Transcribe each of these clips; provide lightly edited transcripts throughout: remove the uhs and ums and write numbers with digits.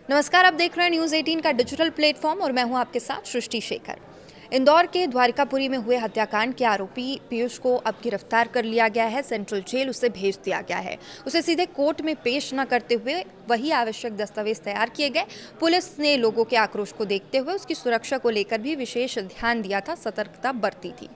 नमस्कार, आप देख रहे हैं न्यूज़ 18 का डिजिटल प्लेटफॉर्म और मैं हूं आपके साथ सृष्टि शेखर। इंदौर के द्वारिकापुरी में हुए हत्याकांड के आरोपी पीयूष को अब गिरफ्तार कर लिया गया है। सेंट्रल जेल उसे भेज दिया गया है। उसे सीधे कोर्ट में पेश न करते हुए वही आवश्यक दस्तावेज तैयार किए गए। पुलिस ने लोगों के आक्रोश को देखते हुए उसकी सुरक्षा को लेकर भी विशेष ध्यान दिया था, सतर्कता बरती थी।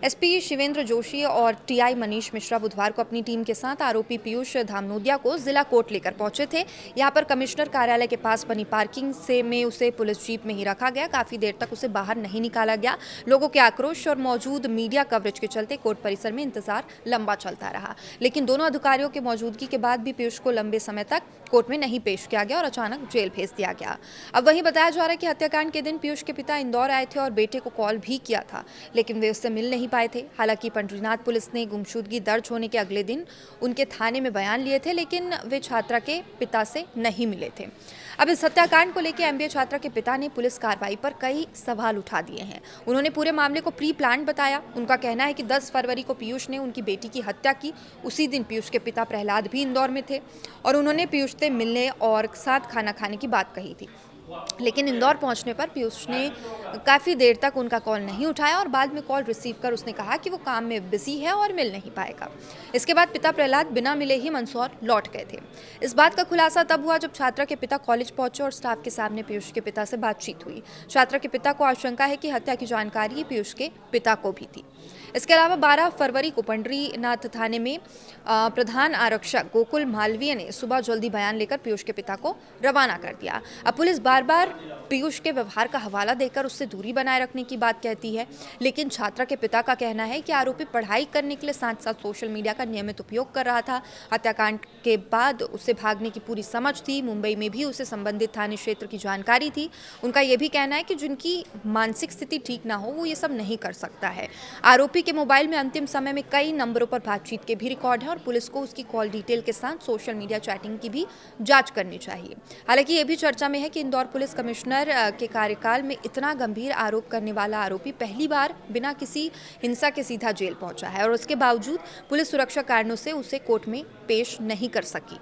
एसपी शिवेंद्र जोशी और टीआई मनीष मिश्रा बुधवार को अपनी टीम के साथ आरोपी पीयूष धामनोदिया को जिला कोर्ट लेकर पहुंचे थे। यहाँ पर कमिश्नर कार्यालय के पास बनी पार्किंग से में उसे पुलिस जीप में ही रखा गया। काफी देर तक उसे बाहर नहीं निकाला गया। लोगों के आक्रोश और मौजूद मीडिया कवरेज के चलते कोर्ट परिसर में इंतजार लंबा चलता रहा, लेकिन दोनों अधिकारियों की मौजूदगी के बाद भी पीयूष को लंबे समय तक कोर्ट में नहीं पेश किया गया और अचानक जेल भेज दिया गया। अब वहीं बताया जा रहा है कि हत्याकांड के दिन पीयूष के पिता इंदौर आए थे और बेटे को कॉल भी किया था, लेकिन वे उससे मिल नहीं पाए थे। हालांकि पंडरीनाथ पुलिस ने गुमशुदगी दर्ज होने के अगले दिन उनके थाने में बयान लिए थे, लेकिन वे छात्रा के पिता से नहीं मिले थे। अब इस हत्याकांड को लेकर एमबीए छात्रा के पिता ने पुलिस कार्रवाई पर कई सवाल उठा दिए हैं। उन्होंने पूरे मामले को प्री प्लान बताया। उनका कहना है कि 10 फरवरी को पीयूष ने उनकी बेटी की हत्या की। उसी दिन पीयूष के पिता प्रहलाद भी इंदौर में थे और उन्होंने पीयूष से मिलने और साथ खाना खाने की बात कही थी, लेकिन इंदौर पहुंचने पर पीयूष ने काफ़ी देर तक उनका कॉल नहीं उठाया और बाद में कॉल रिसीव कर उसने कहा कि वो काम में बिजी है और मिल नहीं पाएगा। इसके बाद पिता प्रहलाद बिना मिले ही मंदसौर लौट गए थे। इस बात का खुलासा तब हुआ जब छात्रा के पिता कॉलेज पहुंचे और स्टाफ के सामने पीयूष के पिता से बातचीत हुई। छात्रा के पिता को आशंका है कि हत्या की जानकारी पीयूष के पिता को भी थी। इसके अलावा 12 फरवरी को पंडरीनाथ थाने में प्रधान आरक्षक गोकुल मालवीय ने सुबह जल्दी बयान लेकर पीयूष के पिता को रवाना कर दिया। अब पुलिस बार बार पीयूष के व्यवहार का हवाला देकर उससे दूरी बनाए रखने की बात कहती है, लेकिन छात्रा के पिता का कहना है कि आरोपी पढ़ाई करने के लिए साथ साथ सोशल मीडिया का नियमित उपयोग कर रहा था। हत्याकांड के बाद उसे भागने की पूरी समझ थी। मुंबई में भी उसे संबंधित थाने क्षेत्र की जानकारी थी। उनका यह भी कहना है कि जिनकी मानसिक स्थिति ठीक ना हो वो ये सब नहीं कर सकता है। आरोपी के मोबाइल में अंतिम समय में कई नंबरों पर बातचीत के भी रिकॉर्ड है और पुलिस को उसकी कॉल डिटेल के साथ सोशल मीडिया चैटिंग की भी जांच करनी चाहिए। हालांकि ये भी चर्चा में है कि इंदौर पुलिस कमिश्नर के कार्यकाल में इतना गंभीर आरोप करने वाला आरोपी पहली बार बिना किसी हिंसा के सीधा जेल पहुंचा है और उसके बावजूद पुलिस सुरक्षा कारणों से उसे कोर्ट में पेश नहीं कर सकी।